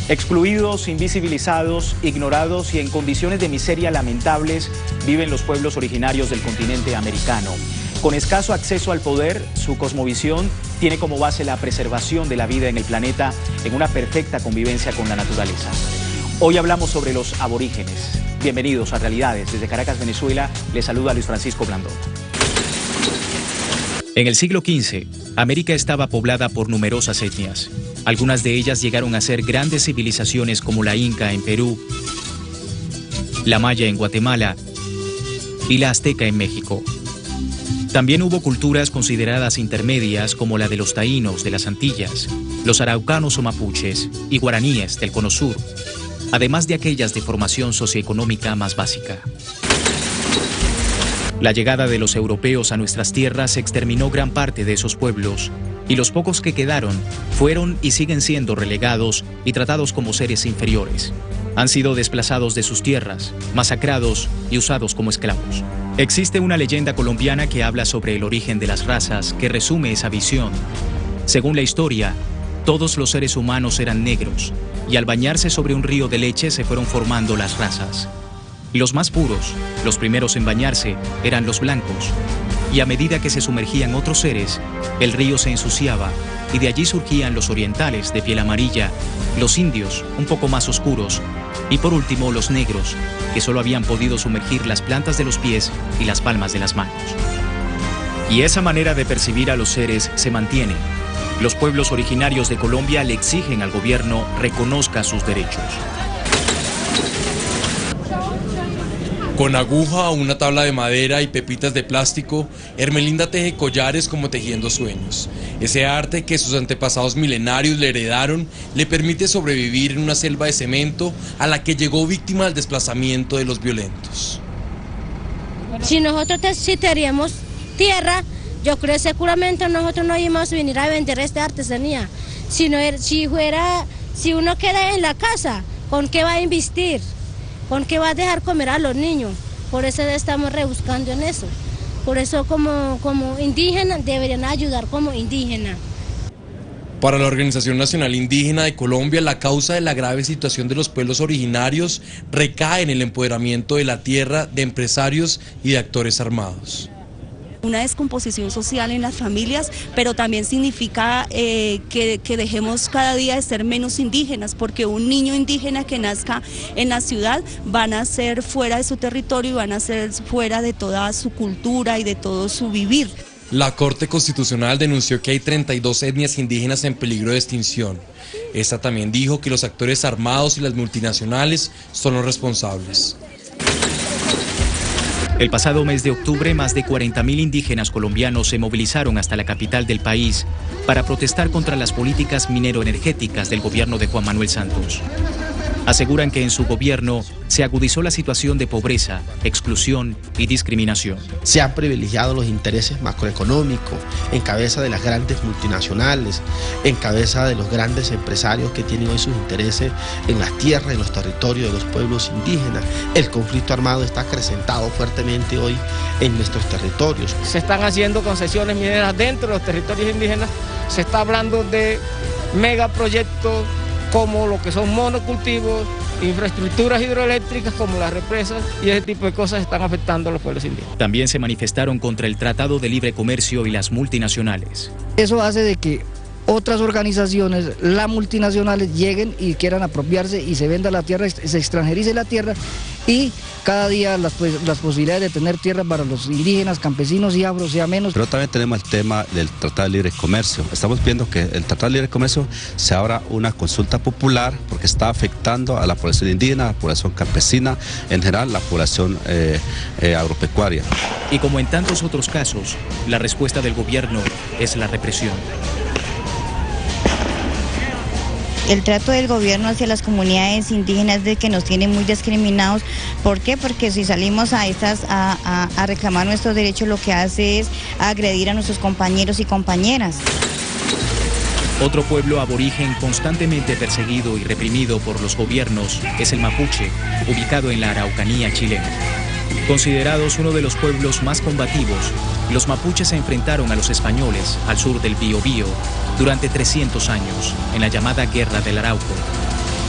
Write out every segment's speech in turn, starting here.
Excluidos, invisibilizados, ignorados y en condiciones de miseria lamentables viven los pueblos originarios del continente americano. Con escaso acceso al poder, su cosmovisión tiene como base la preservación de la vida en el planeta en una perfecta convivencia con la naturaleza. Hoy hablamos sobre los aborígenes. Bienvenidos a Realidades. Desde Caracas, Venezuela, les saluda Luis Francisco Blandón. En el siglo XV, América estaba poblada por numerosas etnias. Algunas de ellas llegaron a ser grandes civilizaciones como la Inca en Perú, la Maya en Guatemala y la Azteca en México. También hubo culturas consideradas intermedias como la de los taínos de las Antillas, los araucanos o mapuches y guaraníes del Cono Sur, además de aquellas de formación socioeconómica más básica. La llegada de los europeos a nuestras tierras exterminó gran parte de esos pueblos, y los pocos que quedaron fueron y siguen siendo relegados y tratados como seres inferiores. Han sido desplazados de sus tierras, masacrados y usados como esclavos. Existe una leyenda colombiana que habla sobre el origen de las razas que resume esa visión. Según la historia, todos los seres humanos eran negros y al bañarse sobre un río de leche se fueron formando las razas. Los más puros, los primeros en bañarse, eran los blancos. Y a medida que se sumergían otros seres, el río se ensuciaba y de allí surgían los orientales de piel amarilla, los indios un poco más oscuros y por último los negros, que solo habían podido sumergir las plantas de los pies y las palmas de las manos. Y esa manera de percibir a los seres se mantiene. Los pueblos originarios de Colombia le exigen al gobierno reconozca sus derechos. Con aguja, una tabla de madera y pepitas de plástico, Hermelinda teje collares como tejiendo sueños. Ese arte que sus antepasados milenarios le heredaron le permite sobrevivir en una selva de cemento a la que llegó víctima del desplazamiento de los violentos. Si nosotros teníamos tierra, yo creo que seguramente nosotros no íbamos a venir a vender esta artesanía. Si uno queda en la casa, ¿con qué va a investir? ¿Con qué va a dejar comer a los niños? Por eso estamos rebuscando en eso. Por eso como indígenas deberían ayudar como indígenas. Para la Organización Nacional Indígena de Colombia, la causa de la grave situación de los pueblos originarios recae en el empoderamiento de la tierra, de empresarios y de actores armados. Una descomposición social en las familias, pero también significa que dejemos cada día de ser menos indígenas, porque un niño indígena que nazca en la ciudad van a ser fuera de su territorio y van a ser fuera de toda su cultura y de todo su vivir. La Corte Constitucional denunció que hay 32 etnias indígenas en peligro de extinción. Esta también dijo que los actores armados y las multinacionales son los responsables. El pasado mes de octubre, más de 40.000 indígenas colombianos se movilizaron hasta la capital del país para protestar contra las políticas minero-energéticas del gobierno de Juan Manuel Santos. Aseguran que en su gobierno se agudizó la situación de pobreza, exclusión y discriminación. Se han privilegiado los intereses macroeconómicos en cabeza de las grandes multinacionales, en cabeza de los grandes empresarios que tienen hoy sus intereses en las tierras, en los territorios de los pueblos indígenas. El conflicto armado está acrecentado fuertemente hoy en nuestros territorios. Se están haciendo concesiones mineras dentro de los territorios indígenas, se está hablando de megaproyectos como lo que son monocultivos, infraestructuras hidroeléctricas como las represas, y ese tipo de cosas están afectando a los pueblos indígenas. También se manifestaron contra el Tratado de Libre Comercio y las multinacionales. Eso hace de que otras organizaciones, las multinacionales, lleguen y quieran apropiarse y se venda la tierra, se extranjerice la tierra, y cada día las posibilidades de tener tierra para los indígenas, campesinos y afros sea menos. Pero también tenemos el tema del Tratado de Libre Comercio. Estamos viendo que el Tratado de Libre Comercio se abra una consulta popular porque está afectando a la población indígena, a la población campesina, en general la población agropecuaria. Y como en tantos otros casos, la respuesta del gobierno es la represión. El trato del gobierno hacia las comunidades indígenas de que nos tienen muy discriminados. ¿Por qué? Porque si salimos a reclamar nuestros derechos, lo que hace es agredir a nuestros compañeros y compañeras. Otro pueblo aborigen constantemente perseguido y reprimido por los gobiernos es el mapuche, ubicado en la Araucanía chilena. Considerados uno de los pueblos más combativos, los mapuches se enfrentaron a los españoles al sur del Biobío durante 300 años, en la llamada Guerra del Arauco.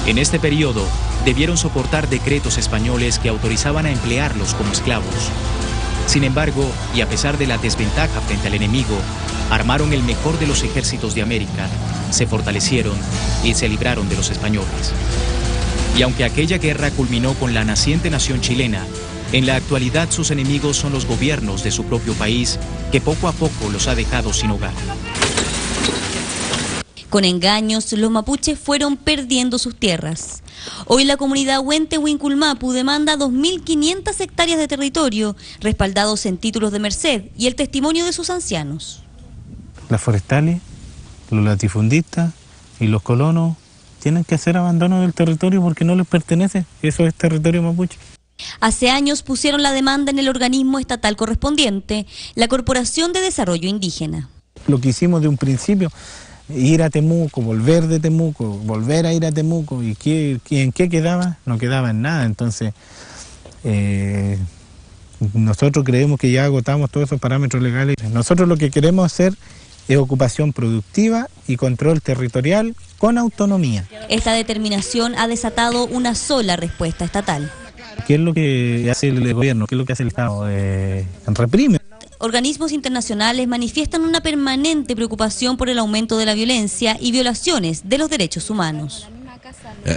En este periodo, debieron soportar decretos españoles que autorizaban a emplearlos como esclavos. Sin embargo, y a pesar de la desventaja frente al enemigo, armaron el mejor de los ejércitos de América, se fortalecieron y se libraron de los españoles. Y aunque aquella guerra culminó con la naciente nación chilena, en la actualidad sus enemigos son los gobiernos de su propio país, que poco a poco los ha dejado sin hogar. Con engaños, los mapuches fueron perdiendo sus tierras. Hoy la comunidad Huente Huinculmapu demanda 2.500 hectáreas de territorio, respaldados en títulos de merced y el testimonio de sus ancianos. Las forestales, los latifundistas y los colonos tienen que hacer abandono del territorio porque no les pertenece, eso es territorio mapuche. Hace años pusieron la demanda en el organismo estatal correspondiente, la Corporación de Desarrollo Indígena. Lo que hicimos de un principio, ir a Temuco, volver de Temuco, volver a ir a Temuco, ¿y en qué quedaba? No quedaba en nada, entonces nosotros creemos que ya agotamos todos esos parámetros legales. Nosotros lo que queremos hacer es ocupación productiva y control territorial con autonomía. Esta determinación ha desatado una sola respuesta estatal. ¿Qué es lo que hace el gobierno? ¿Qué es lo que hace el Estado? Reprime. Organismos internacionales manifiestan una permanente preocupación por el aumento de la violencia y violaciones de los derechos humanos.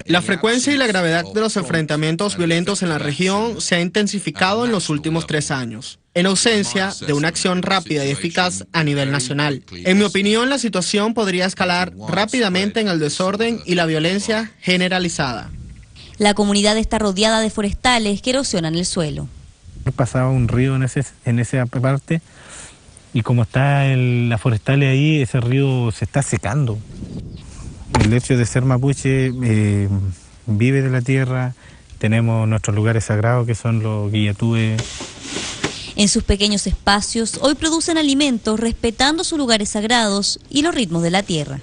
La frecuencia y la gravedad de los enfrentamientos violentos en la región se ha intensificado en los últimos 3 años, en ausencia de una acción rápida y eficaz a nivel nacional. En mi opinión, la situación podría escalar rápidamente en el desorden y la violencia generalizada. La comunidad está rodeada de forestales que erosionan el suelo. Pasaba un río en esa parte y como está la forestal ahí, ese río se está secando. El hecho de ser mapuche, vive de la tierra, tenemos nuestros lugares sagrados que son los guillatúes. En sus pequeños espacios, hoy producen alimentos respetando sus lugares sagrados y los ritmos de la tierra.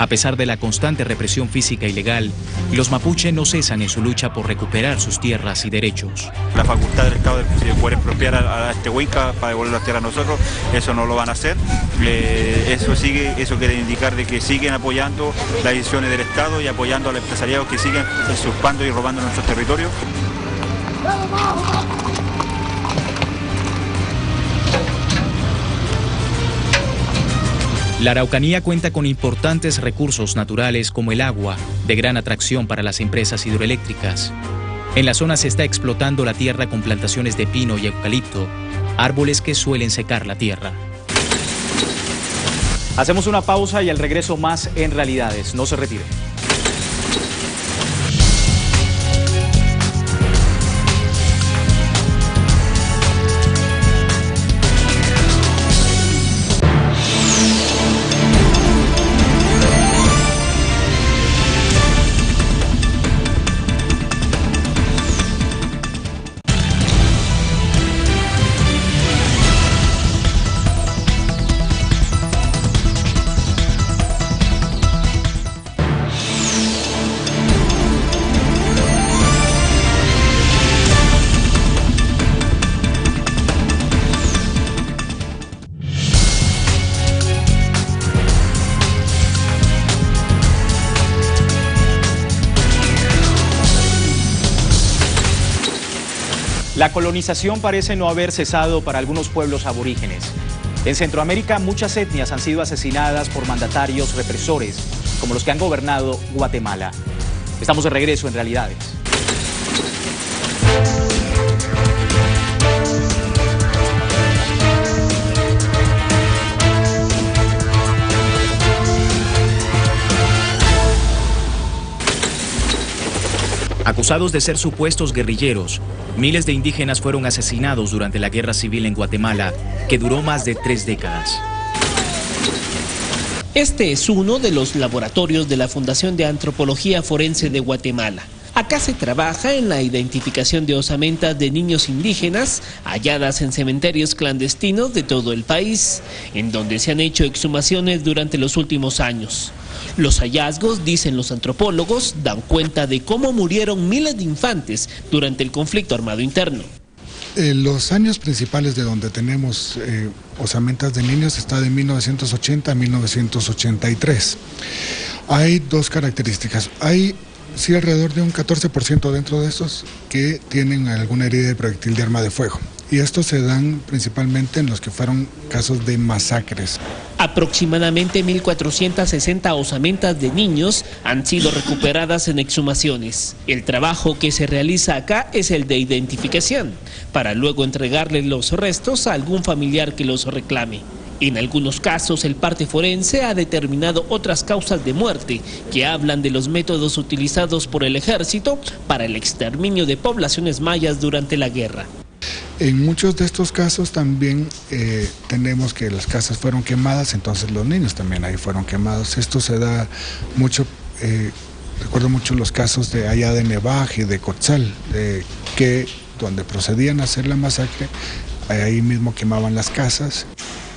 A pesar de la constante represión física y legal, los mapuche no cesan en su lucha por recuperar sus tierras y derechos. La facultad del Estado de poder expropiar a este Huinca para devolver las tierras a nosotros, eso no lo van a hacer. Eso quiere indicar de que siguen apoyando las decisiones del Estado y apoyando al empresariado que siguen usurpando y robando nuestros territorios. La Araucanía cuenta con importantes recursos naturales como el agua, de gran atracción para las empresas hidroeléctricas. En la zona se está explotando la tierra con plantaciones de pino y eucalipto, árboles que suelen secar la tierra. Hacemos una pausa y al regreso más en Realidades. No se retire. La colonización parece no haber cesado para algunos pueblos aborígenes. En Centroamérica, muchas etnias han sido asesinadas por mandatarios represores, como los que han gobernado Guatemala. Estamos de regreso en Realidades. Acusados de ser supuestos guerrilleros, miles de indígenas fueron asesinados durante la guerra civil en Guatemala, que duró más de 3 décadas. Este es uno de los laboratorios de la Fundación de Antropología Forense de Guatemala. Acá se trabaja en la identificación de osamentas de niños indígenas halladas en cementerios clandestinos de todo el país, en donde se han hecho exhumaciones durante los últimos años. Los hallazgos, dicen los antropólogos, dan cuenta de cómo murieron miles de infantes durante el conflicto armado interno. Los años principales de donde tenemos osamentas de niños está de 1980 a 1983. Hay dos características. Hay sí alrededor de un 14% dentro de estos que tienen alguna herida de proyectil de arma de fuego. Y estos se dan principalmente en los que fueron casos de masacres. Aproximadamente 1.460 osamentas de niños han sido recuperadas en exhumaciones. El trabajo que se realiza acá es el de identificación, para luego entregarle los restos a algún familiar que los reclame. En algunos casos, el parte forense ha determinado otras causas de muerte que hablan de los métodos utilizados por el ejército para el exterminio de poblaciones mayas durante la guerra. En muchos de estos casos también tenemos que las casas fueron quemadas, entonces los niños también ahí fueron quemados. Esto se da mucho, recuerdo mucho los casos de allá de Nevaje, de Cotzal, que donde procedían a hacer la masacre, ahí mismo quemaban las casas.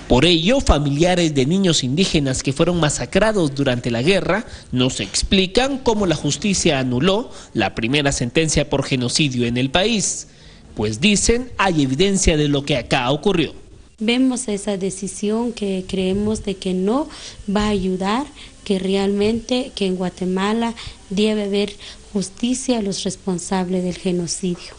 Por ello, familiares de niños indígenas que fueron masacrados durante la guerra nos explican cómo la justicia anuló la primera sentencia por genocidio en el país. Pues dicen, hay evidencia de lo que acá ocurrió. Vemos esa decisión que creemos de que no va a ayudar, que realmente que en Guatemala debe haber justicia a los responsables del genocidio.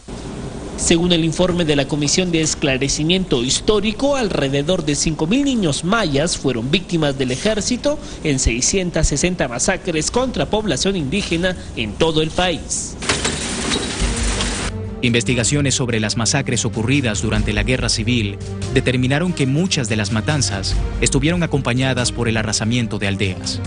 Según el informe de la Comisión de Esclarecimiento Histórico, alrededor de 5.000 niños mayas fueron víctimas del ejército en 660 masacres contra población indígena en todo el país. Investigaciones sobre las masacres ocurridas durante la Guerra Civil determinaron que muchas de las matanzas estuvieron acompañadas por el arrasamiento de aldeas.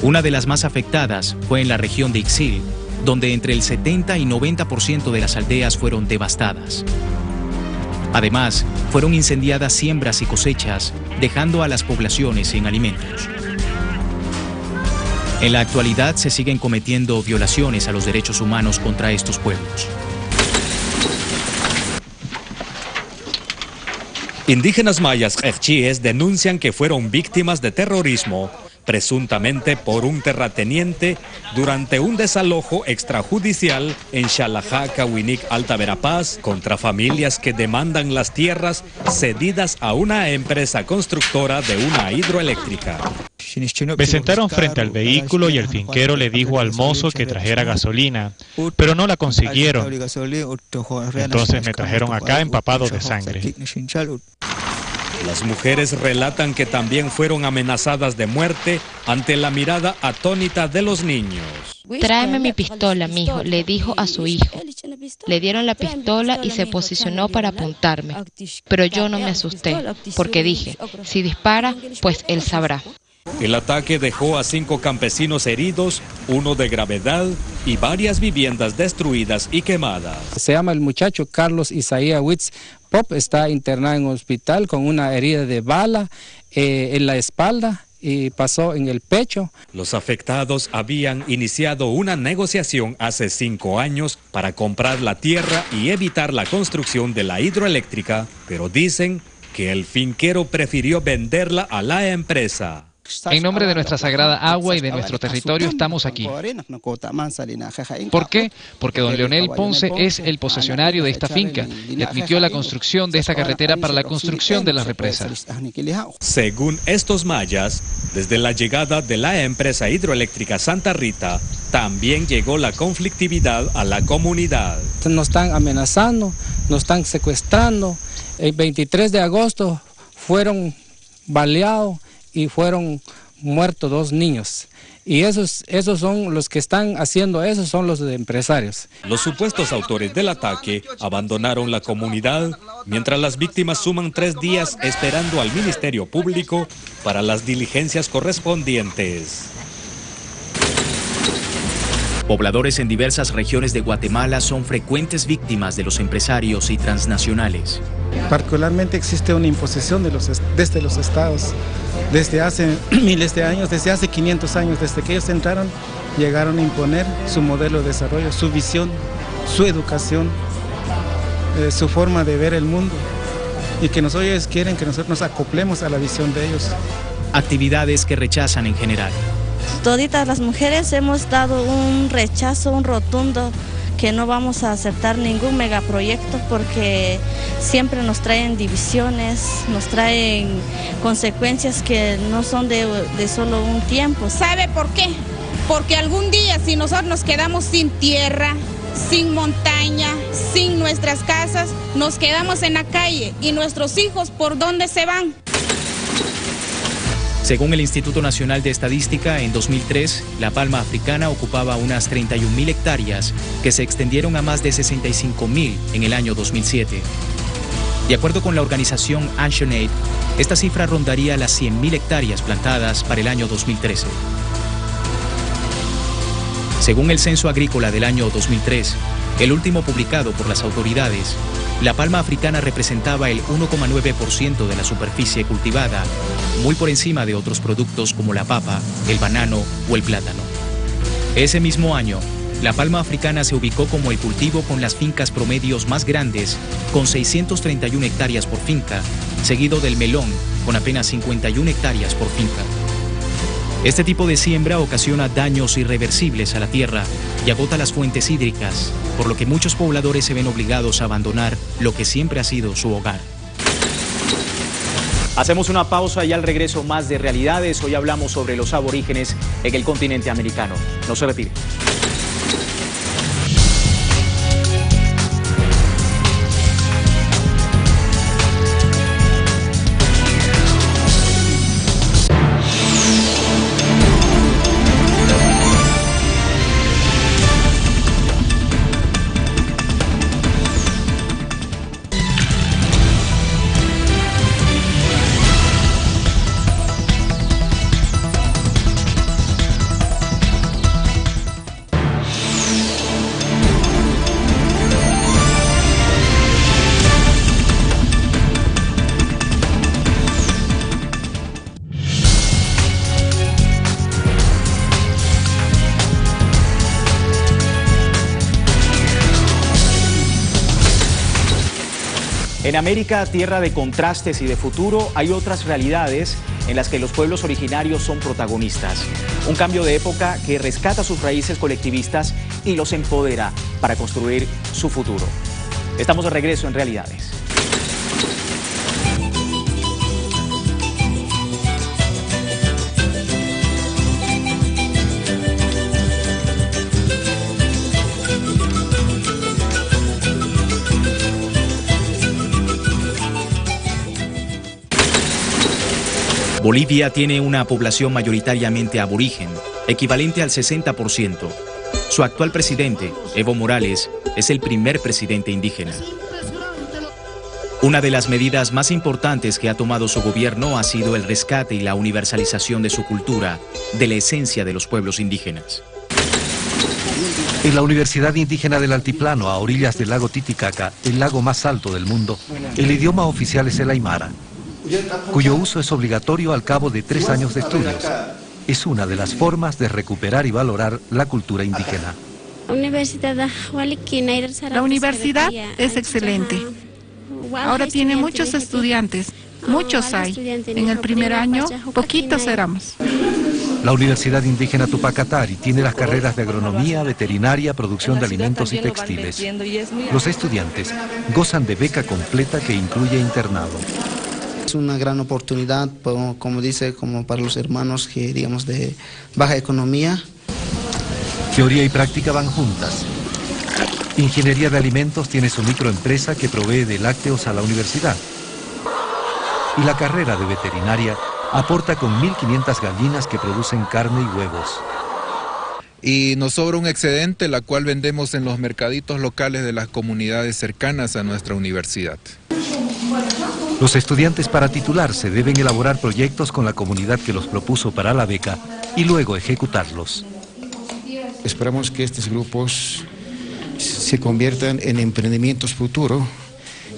Una de las más afectadas fue en la región de Ixil, donde entre el 70 y 90% de las aldeas fueron devastadas. Además, fueron incendiadas siembras y cosechas, dejando a las poblaciones sin alimentos. En la actualidad se siguen cometiendo violaciones a los derechos humanos contra estos pueblos. Indígenas mayas quechíes denuncian que fueron víctimas de terrorismo, presuntamente por un terrateniente, durante un desalojo extrajudicial en Xalajá, Cahuinic, Alta Verapaz, contra familias que demandan las tierras cedidas a una empresa constructora de una hidroeléctrica. Me sentaron frente al vehículo y el finquero le dijo al mozo que trajera gasolina, pero no la consiguieron. Entonces me trajeron acá empapado de sangre. Las mujeres relatan que también fueron amenazadas de muerte ante la mirada atónita de los niños. Tráeme mi pistola, mijo, le dijo a su hijo. Le dieron la pistola y se posicionó para apuntarme. Pero yo no me asusté, porque dije, si dispara, pues él sabrá. El ataque dejó a 5 campesinos heridos, 1 de gravedad y varias viviendas destruidas y quemadas. Se llama el muchacho Carlos Isaías Witz Pop, está internado en un hospital con una herida de bala en la espalda y pasó en el pecho. Los afectados habían iniciado una negociación hace 5 años para comprar la tierra y evitar la construcción de la hidroeléctrica, pero dicen que el finquero prefirió venderla a la empresa. En nombre de nuestra sagrada agua y de nuestro territorio estamos aquí. ¿Por qué? Porque don Leonel Ponce es el posesionario de esta finca y admitió la construcción de esta carretera para la construcción de las represas. Según estos mayas, desde la llegada de la empresa hidroeléctrica Santa Rita, también llegó la conflictividad a la comunidad. Nos están amenazando, nos están secuestrando. El 23 de agosto fueron baleados y fueron muertos 2 niños. Y esos son los que están haciendo eso, son los empresarios. Los supuestos autores del ataque abandonaron la comunidad, mientras las víctimas suman 3 días esperando al Ministerio Público para las diligencias correspondientes. Pobladores en diversas regiones de Guatemala son frecuentes víctimas de los empresarios y transnacionales. Particularmente existe una imposición desde los estados, desde hace miles de años, desde hace 500 años, desde que ellos entraron, llegaron a imponer su modelo de desarrollo, su visión, su educación, su forma de ver el mundo, y que ellos quieren que nosotros nos acoplemos a la visión de ellos. Actividades que rechazan en general. Toditas las mujeres hemos dado un rechazo, un rotundo, que no vamos a aceptar ningún megaproyecto porque siempre nos traen divisiones, nos traen consecuencias que no son de solo un tiempo. ¿Sabe por qué? Porque algún día si nosotros nos quedamos sin tierra, sin montaña, sin nuestras casas, nos quedamos en la calle y nuestros hijos, ¿por dónde se van? Según el Instituto Nacional de Estadística, en 2003, la palma africana ocupaba unas 31.000 hectáreas, que se extendieron a más de 65.000 en el año 2007. De acuerdo con la organización ActionAid, esta cifra rondaría las 100.000 hectáreas plantadas para el año 2013. Según el Censo Agrícola del año 2003, el último publicado por las autoridades, la palma africana representaba el 1,9% de la superficie cultivada, muy por encima de otros productos como la papa, el banano o el plátano. Ese mismo año, la palma africana se ubicó como el cultivo con las fincas promedios más grandes, con 631 hectáreas por finca, seguido del melón, con apenas 51 hectáreas por finca. Este tipo de siembra ocasiona daños irreversibles a la tierra y agota las fuentes hídricas, por lo que muchos pobladores se ven obligados a abandonar lo que siempre ha sido su hogar. Hacemos una pausa y al regreso más de Realidades. Hoy hablamos sobre los aborígenes en el continente americano. No se retire. En América, tierra de contrastes y de futuro, hay otras realidades en las que los pueblos originarios son protagonistas. Un cambio de época que rescata sus raíces colectivistas y los empodera para construir su futuro. Estamos de regreso en Realidades. Bolivia tiene una población mayoritariamente aborigen, equivalente al 60%. Su actual presidente, Evo Morales, es el primer presidente indígena. Una de las medidas más importantes que ha tomado su gobierno ha sido el rescate y la universalización de su cultura, de la esencia de los pueblos indígenas. En la Universidad Indígena del Altiplano, a orillas del lago Titicaca, el lago más alto del mundo, el idioma oficial es el aymara, cuyo uso es obligatorio al cabo de 3 años de estudios. Es una de las formas de recuperar y valorar la cultura indígena. La universidad es excelente. Ahora tiene muchos estudiantes, muchos hay. En el primer año, poquitos éramos. La Universidad Indígena Tupacatari tiene las carreras de agronomía, veterinaria, producción de alimentos y textiles. Los estudiantes gozan de beca completa que incluye internado. Es una gran oportunidad, como dice, como para los hermanos que, digamos, de baja economía. Teoría y práctica van juntas. Ingeniería de Alimentos tiene su microempresa que provee de lácteos a la universidad. Y la carrera de veterinaria aporta con 1.500 gallinas que producen carne y huevos. Y nos sobra un excedente, la cual vendemos en los mercaditos locales de las comunidades cercanas a nuestra universidad. Los estudiantes para titularse deben elaborar proyectos con la comunidad que los propuso para la beca y luego ejecutarlos. esperamos que estos grupos se conviertan en emprendimientos futuros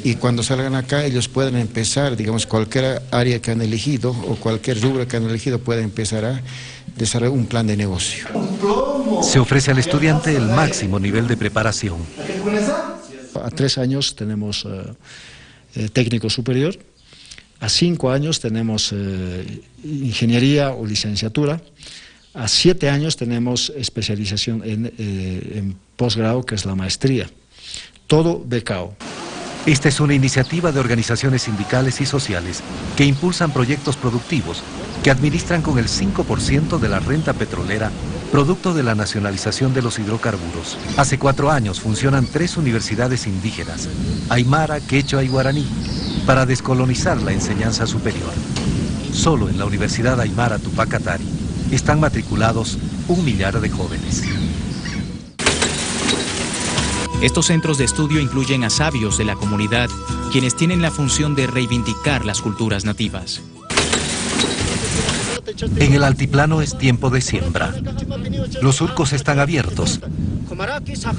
y cuando salgan acá ellos puedan empezar, digamos, cualquier área que han elegido o cualquier rubro que han elegido pueda empezar a desarrollar un plan de negocio. Se ofrece al estudiante el máximo nivel de preparación. A 3 años tenemos técnico superior, a 5 años tenemos ingeniería o licenciatura, a 7 años tenemos especialización en posgrado, que es la maestría, todo becado. Esta es una iniciativa de organizaciones sindicales y sociales que impulsan proyectos productivos que administran con el 5% de la renta petrolera, producto de la nacionalización de los hidrocarburos. Hace 4 años funcionan 3 universidades indígenas, aymara, quechua y guaraní, para descolonizar la enseñanza superior. Solo en la Universidad Aymara Tupac Katari están matriculados 1 millar de jóvenes. Estos centros de estudio incluyen a sabios de la comunidad, quienes tienen la función de reivindicar las culturas nativas. En el altiplano es tiempo de siembra. Los surcos están abiertos,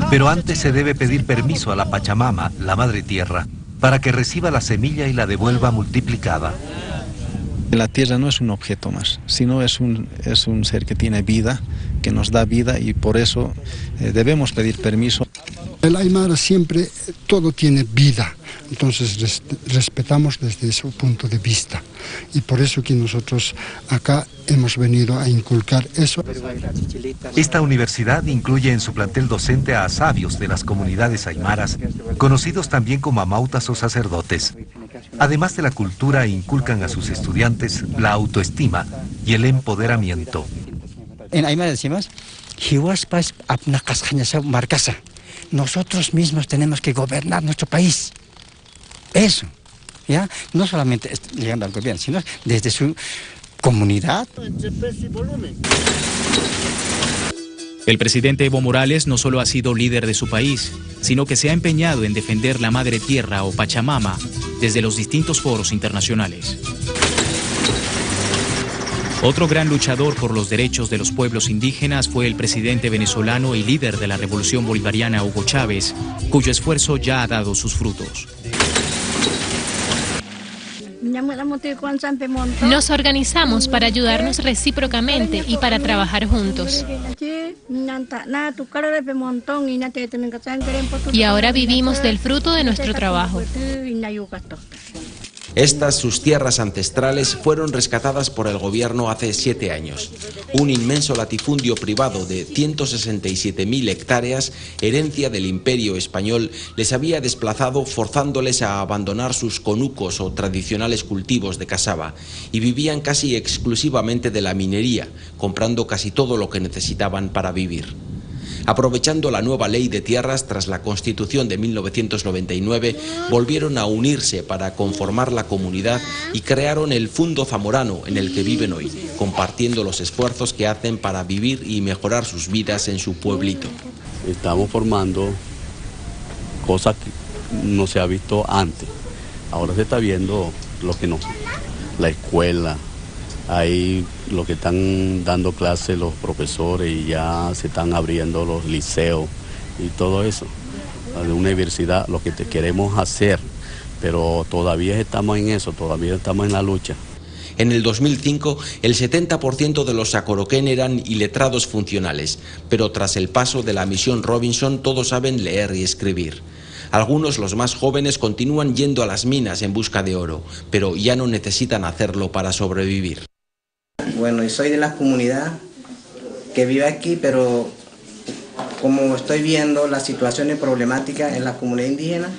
pero antes se debe pedir permiso a la Pachamama, la Madre Tierra, para que reciba la semilla y la devuelva multiplicada. La tierra no es un objeto más, sino es un ser que tiene vida, que nos da vida, y por eso debemos pedir permiso. El Aymara siempre todo tiene vida, entonces respetamos desde ese punto de vista, y por eso que nosotros acá hemos venido a inculcar eso. Esta universidad incluye en su plantel docente a sabios de las comunidades aymaras, conocidos también como amautas o sacerdotes. Además de la cultura, inculcan a sus estudiantes la autoestima y el empoderamiento. En Aymara decimos, nosotros mismos tenemos que gobernar nuestro país. Eso, ¿ya? No solamente llegando al gobierno, sino desde su comunidad. El presidente Evo Morales no solo ha sido líder de su país, sino que se ha empeñado en defender la Madre Tierra o Pachamama desde los distintos foros internacionales. Otro gran luchador por los derechos de los pueblos indígenas fue el presidente venezolano y líder de la Revolución Bolivariana Hugo Chávez, cuyo esfuerzo ya ha dado sus frutos. Nos organizamos para ayudarnos recíprocamente y para trabajar juntos. Y ahora vivimos del fruto de nuestro trabajo. Estas, sus tierras ancestrales, fueron rescatadas por el gobierno hace 7 años. Un inmenso latifundio privado de 167.000 hectáreas, herencia del Imperio Español, les había desplazado forzándoles a abandonar sus conucos o tradicionales cultivos de casaba, y vivían casi exclusivamente de la minería, comprando casi todo lo que necesitaban para vivir. Aprovechando la nueva ley de tierras tras la Constitución de 1999, volvieron a unirse para conformar la comunidad y crearon el Fundo Zamorano, en el que viven hoy, compartiendo los esfuerzos que hacen para vivir y mejorar sus vidas en su pueblito. Estamos formando cosas que no se ha visto antes. Ahora se está viendo lo que no, la escuela. Ahí lo que están dando clases los profesores, y ya se están abriendo los liceos y todo eso. La universidad, lo que queremos hacer, pero todavía estamos en eso, todavía estamos en la lucha. En el 2005, el 70% de los Sacoroquén eran iletrados funcionales, pero tras el paso de la misión Robinson todos saben leer y escribir. Algunos, los más jóvenes, continúan yendo a las minas en busca de oro, pero ya no necesitan hacerlo para sobrevivir. Bueno, y soy de la comunidad que vive aquí, pero como estoy viendo las situaciones problemáticas en la comunidad indígena,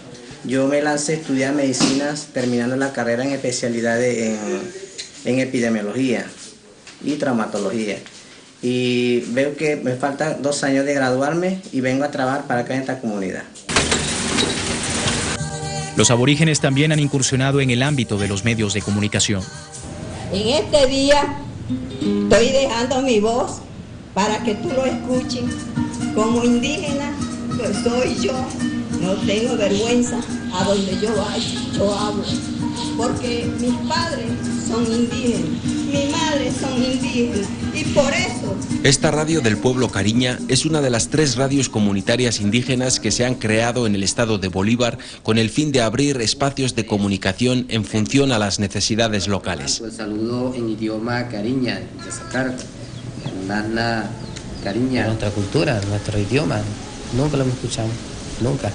yo me lancé a estudiar medicinas, terminando la carrera en especialidades en epidemiología y traumatología. Y veo que me faltan 2 años de graduarme y vengo a trabajar para acá en esta comunidad. Los aborígenes también han incursionado en el ámbito de los medios de comunicación. En este día estoy dejando mi voz para que tú lo escuches. Como indígena, pues soy yo, No tengo vergüenza, a donde yo vaya, yo hablo. Porque mis padres son indígenas, mi madre son indígenas, y por eso... Esta radio del pueblo Cariña es una de las 3 radios comunitarias indígenas que se han creado en el estado de Bolívar con el fin de abrir espacios de comunicación en función a las necesidades locales. El saludo en idioma Cariña, de sacar Nana Cariña. Nuestra cultura, nuestro idioma, nunca lo escuchamos, nunca.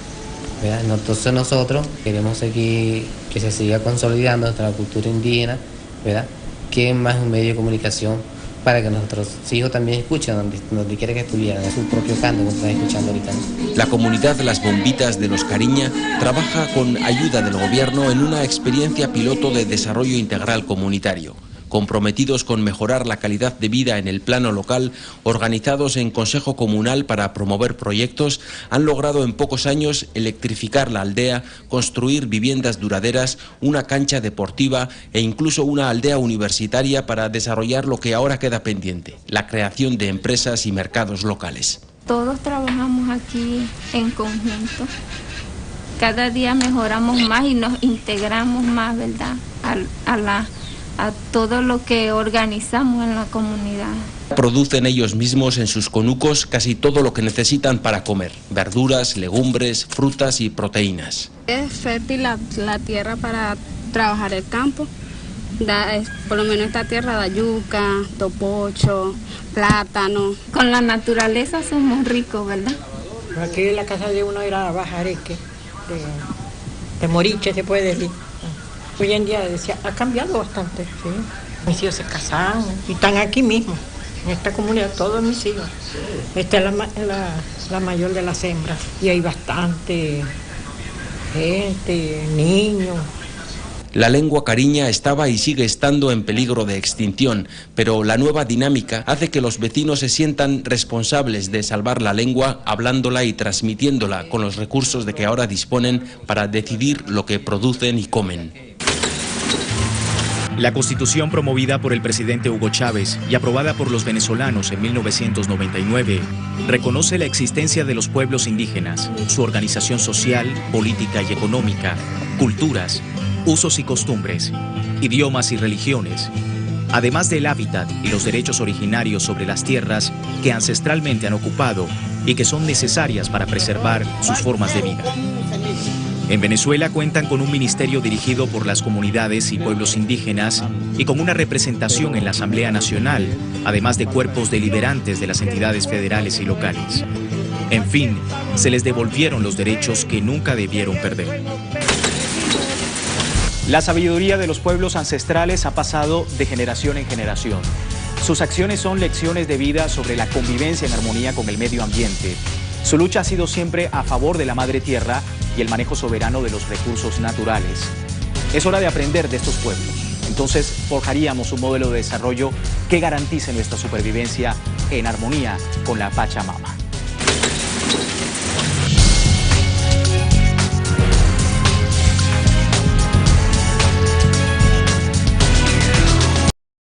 ¿Verdad? Entonces nosotros queremos seguir, que se siga consolidando nuestra cultura indígena, ¿verdad? Que es más un medio de comunicación para que nuestros hijos también escuchen donde quiera que estuvieran, es su propio canto que están escuchando ahorita. La comunidad de Las Bombitas de los Cariña trabaja con ayuda del gobierno en una experiencia piloto de desarrollo integral comunitario. Comprometidos con mejorar la calidad de vida en el plano local, organizados en Consejo Comunal para promover proyectos, han logrado en pocos años electrificar la aldea, construir viviendas duraderas, una cancha deportiva e incluso una aldea universitaria para desarrollar lo que ahora queda pendiente, la creación de empresas y mercados locales. Todos trabajamos aquí en conjunto. Cada día mejoramos más y nos integramos más, ¿verdad?, a todo lo que organizamos en la comunidad. Producen ellos mismos en sus conucos casi todo lo que necesitan para comer: verduras, legumbres, frutas y proteínas. Es fértil la tierra para trabajar el campo. Por lo menos esta tierra da yuca, topocho, plátano. Con la naturaleza somos ricos, ¿verdad? Aquí en la casa de uno era bajareque, de moriche se puede decir. Hoy en día ha cambiado bastante, sí. Mis hijos se casaron y están aquí mismo, en esta comunidad, todos mis hijos. Esta es la mayor de las hembras y hay bastante gente, niños. La lengua cariña estaba y sigue estando en peligro de extinción, pero la nueva dinámica hace que los vecinos se sientan responsables de salvar la lengua, hablándola y transmitiéndola con los recursos de que ahora disponen para decidir lo que producen y comen. La Constitución promovida por el presidente Hugo Chávez y aprobada por los venezolanos en 1999 reconoce la existencia de los pueblos indígenas, su organización social, política y económica, culturas, usos y costumbres, idiomas y religiones, además del hábitat y los derechos originarios sobre las tierras que ancestralmente han ocupado y que son necesarias para preservar sus formas de vida. En Venezuela cuentan con un ministerio dirigido por las comunidades y pueblos indígenas y con una representación en la Asamblea Nacional, además de cuerpos deliberantes de las entidades federales y locales. En fin, se les devolvieron los derechos que nunca debieron perder. La sabiduría de los pueblos ancestrales ha pasado de generación en generación. Sus acciones son lecciones de vida sobre la convivencia en armonía con el medio ambiente. Su lucha ha sido siempre a favor de la madre tierra y el manejo soberano de los recursos naturales. Es hora de aprender de estos pueblos. Entonces forjaríamos un modelo de desarrollo que garantice nuestra supervivencia en armonía con la Pachamama.